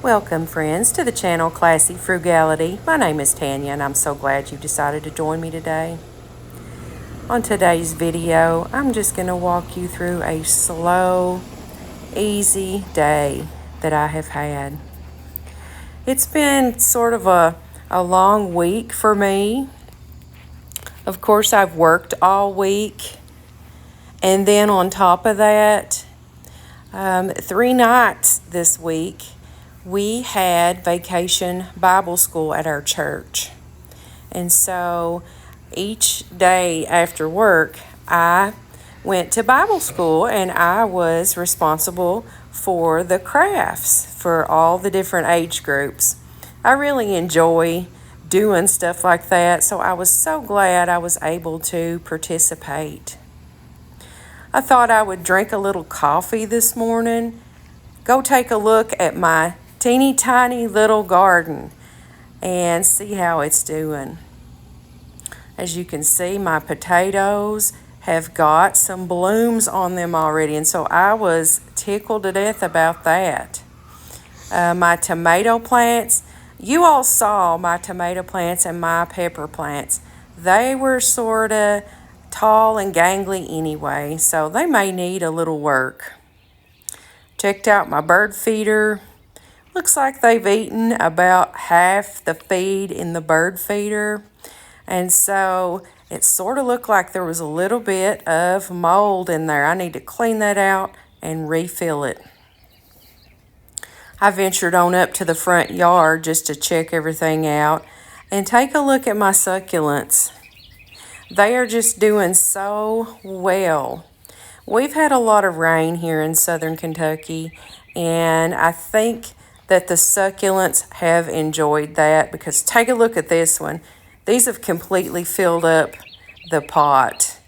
Welcome, friends, to the channel Classy Frugality. My name is Tanya, and I'm so glad you decided to join me today. On today's video, I'm just going to walk you through a slow, easy day that I have had. It's been sort of a long week for me. Of course, I've worked all week, and then on top of that, 3 nights this week, we had vacation Bible school at our church. And so each day after work, I went to Bible school and I was responsible for the crafts for all the different age groups. I really enjoy doing stuff like that, so I was so glad I was able to participate. I thought I would drink a little coffee this morning, go take a look at my teeny tiny little garden and see how it's doing. As you can see, my potatoes have got some blooms on them already, and so I was tickled to death about that. My tomato plants, you all saw my tomato plants and my pepper plants. They were sort of tall and gangly anyway, so they may need a little work. Checked out my bird feeder. Looks like they've eaten about half the feed in the bird feeder. And so it sort of looked like there was a little bit of mold in there. I need to clean that out and refill it. I ventured on up to the front yard just to check everything out and take a look at my succulents. They are just doing so well. We've had a lot of rain here in southern Kentucky, and I think that the succulents have enjoyed that, because take a look at this one. These have completely filled up the pot,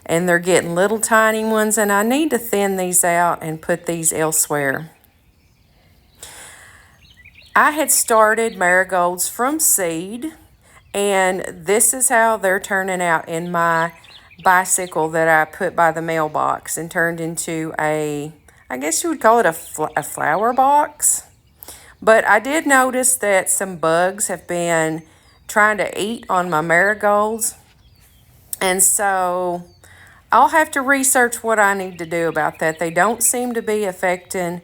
and they're getting little tiny ones, and I need to thin these out and put these elsewhere. I had started marigolds from seed, and this is how they're turning out in my bicycle that I put by the mailbox and turned into I guess you would call it a flower box. But I did notice that some bugs have been trying to eat on my marigolds. And so I'll have to research what I need to do about that. They don't seem to be affecting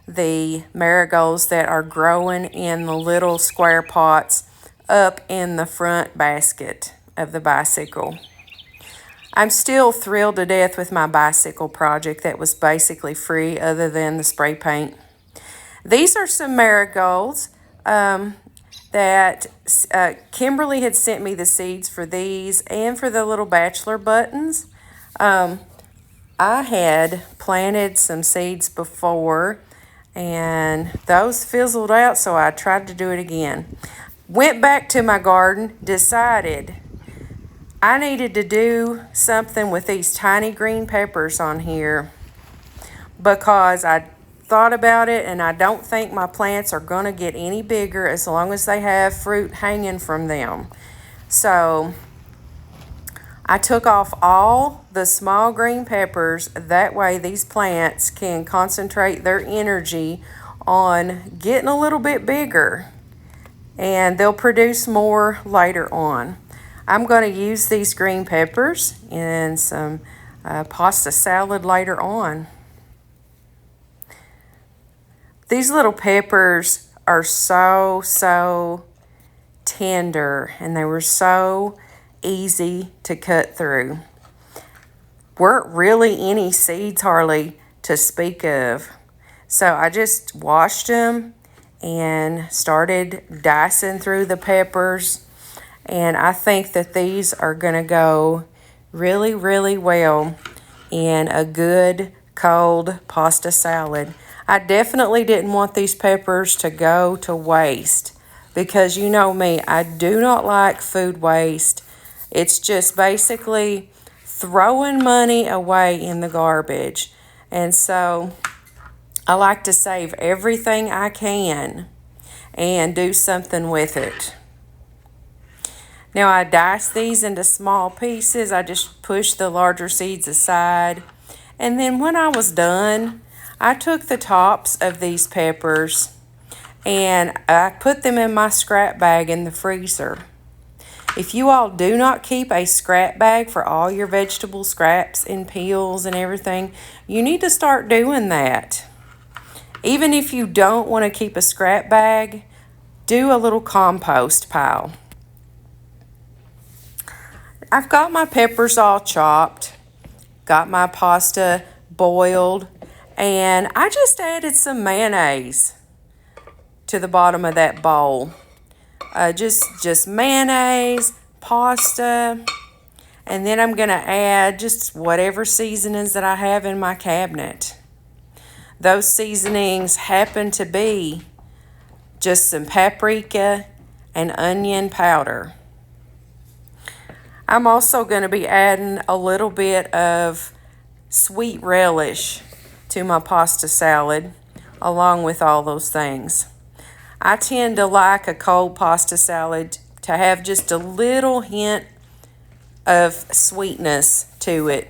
the marigolds that are growing in the little square pots up in the front basket of the bicycle. I'm still thrilled to death with my bicycle project that was basically free other than the spray paint. These are some marigolds that Kimberly had sent me the seeds for these and for the little bachelor buttons. I had planted some seeds before and those fizzled out, so I tried to do it again. Went back to my garden, decided I needed to do something with these tiny green peppers on here, because I thought about it and I don't think my plants are going to get any bigger as long as they have fruit hanging from them. So I took off all the small green peppers. That way these plants can concentrate their energy on getting a little bit bigger, and they'll produce more later on. I'm going to use these green peppers in some pasta salad later on. These little peppers are so tender, and they were so easy to cut through. Weren't really any seeds hardly to speak of. So I just washed them and started dicing through the peppers. And I think that these are going to go really well in a good cold pasta salad. I definitely didn't want these peppers to go to waste, because you know me, I do not like food waste. It's just basically throwing money away in the garbage. And so I like to save everything I can and do something with it. Now I dice these into small pieces. I just pushed the larger seeds aside. And then when I was done, I took the tops of these peppers and I put them in my scrap bag in the freezer. If you all do not keep a scrap bag for all your vegetable scraps and peels and everything, you need to start doing that. Even if you don't want to keep a scrap bag, do a little compost pile. I've got my peppers all chopped, got my pasta boiled, and I just added some mayonnaise to the bottom of that bowl. Just mayonnaise, pasta, and then I'm going to add just whatever seasonings that I have in my cabinet. Those seasonings happen to be just some paprika and onion powder. I'm also going to be adding a little bit of sweet relish to my pasta salad along with all those things. I tend to like a cold pasta salad to have just a little hint of sweetness to it.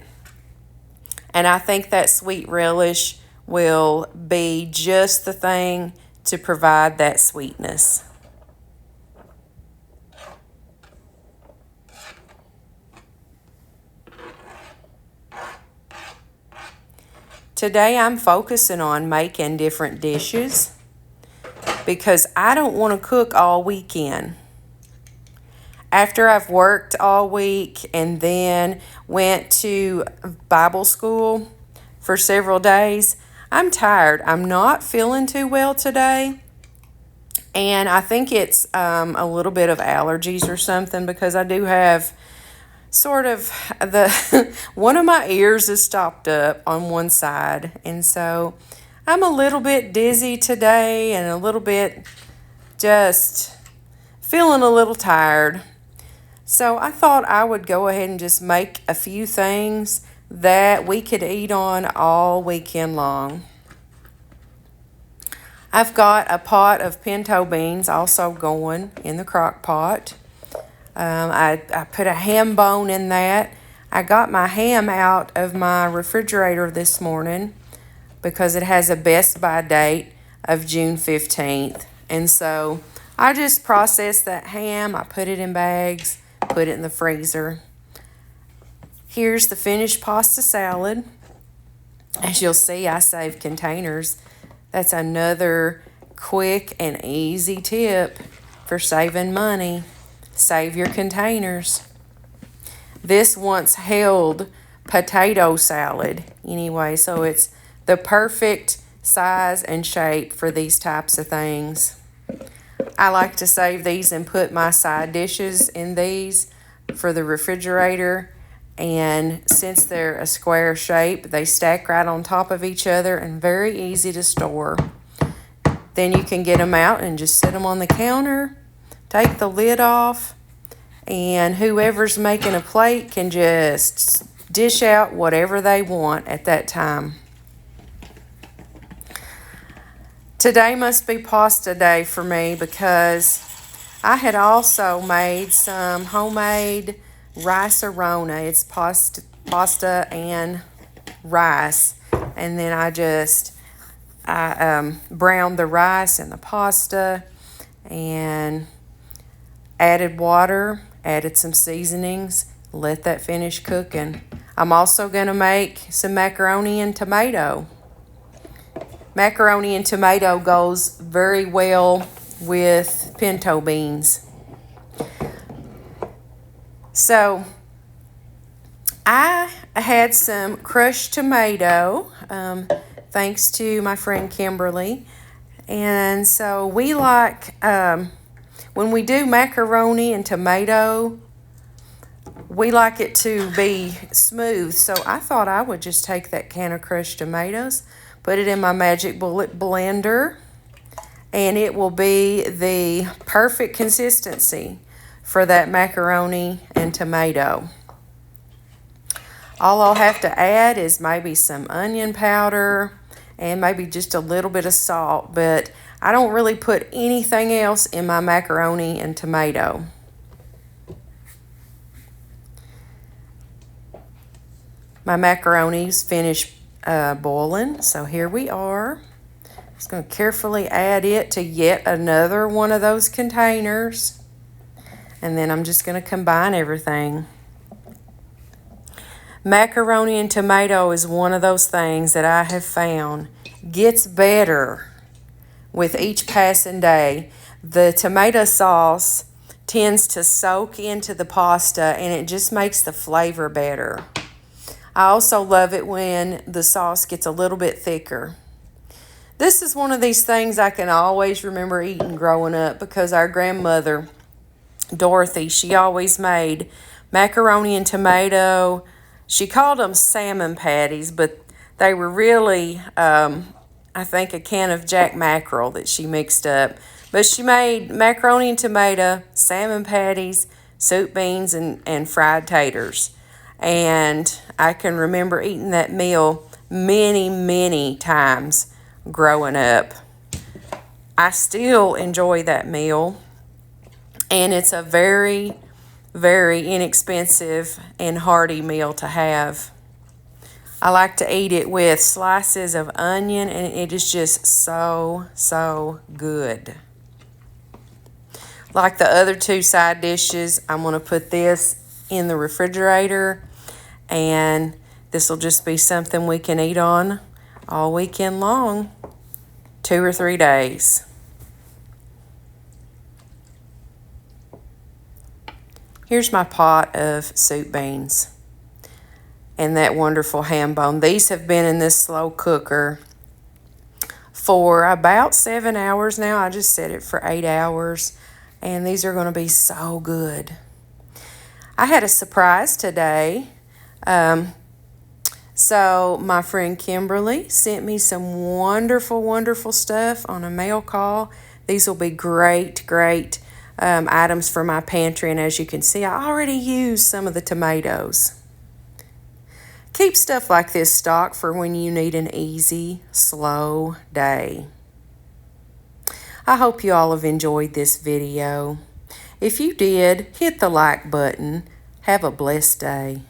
And I think that sweet relish will be just the thing to provide that sweetness. Today I'm focusing on making different dishes because I don't want to cook all weekend. After I've worked all week and then went to Bible school for several days, I'm tired. I'm not feeling too well today. And I think it's a little bit of allergies or something because I do have sort of one of my ears is stopped up on one side. And so I'm a little bit dizzy today and a little bit just feeling a little tired. So I thought I would go ahead and just make a few things that we could eat on all weekend long. I've got a pot of pinto beans also going in the crock pot. I put a ham bone in that. I got my ham out of my refrigerator this morning because it has a best by date of June 15th. And so I just processed that ham. I put it in bags, put it in the freezer. Here's the finished pasta salad. As you'll see, I saved containers. That's another quick and easy tip for saving money. Save your containers. This once held potato salad anyway, so it's the perfect size and shape for these types of things. I like to save these and put my side dishes in these for the refrigerator. And since they're a square shape, they stack right on top of each other and very easy to store. Then you can get them out and just sit them on the counter, take the lid off, and whoever's making a plate can just dish out whatever they want at that time. Today must be pasta day for me because I had also made some homemade rice-a-rona. It's pasta and rice. And then I browned the rice and the pasta and added water, added some seasonings, let that finish cooking. I'm also going to make some macaroni and tomato. Macaroni and tomato goes very well with pinto beans. So I had some crushed tomato, thanks to my friend Kimberly. And so we like, when we do macaroni and tomato, we like it to be smooth. So I thought I would just take that can of crushed tomatoes, put it in my Magic Bullet blender, and it will be the perfect consistency for that macaroni and tomato. All I'll have to add is maybe some onion powder and maybe just a little bit of salt, but I don't really put anything else in my macaroni and tomato. My macaroni's finished boiling, so here we are. Just going to carefully add it to yet another one of those containers. And then I'm just going to combine everything. Macaroni and tomato is one of those things that I have found gets better with each passing day. The tomato sauce tends to soak into the pasta and it just makes the flavor better. I also love it when the sauce gets a little bit thicker. This is one of these things I can always remember eating growing up because our grandmother, Dorothy, she always made macaroni and tomato. She called them salmon patties, but they were really, I think, a can of jack mackerel that she mixed up. But she made macaroni and tomato, salmon patties, soup beans, and fried taters. And I can remember eating that meal many, many times growing up. I still enjoy that meal, and it's a very, very inexpensive and hearty meal to have. I like to eat it with slices of onion, and it is just so, so good. Like the other two side dishes, I'm going to put this in the refrigerator, and this will just be something we can eat on all weekend long, 2 or 3 days. Here's my pot of soup beans and that wonderful ham bone. These have been in this slow cooker for about 7 hours now. I just set it for 8 hours, and these are going to be so good. I had a surprise today. So my friend Kimberly sent me some wonderful, wonderful stuff on a mail call. These will be great, great items for my pantry. And as you can see, I already used some of the tomatoes. Keep stuff like this stocked for when you need an easy, slow day. I hope you all have enjoyed this video. If you did, hit the like button. Have a blessed day.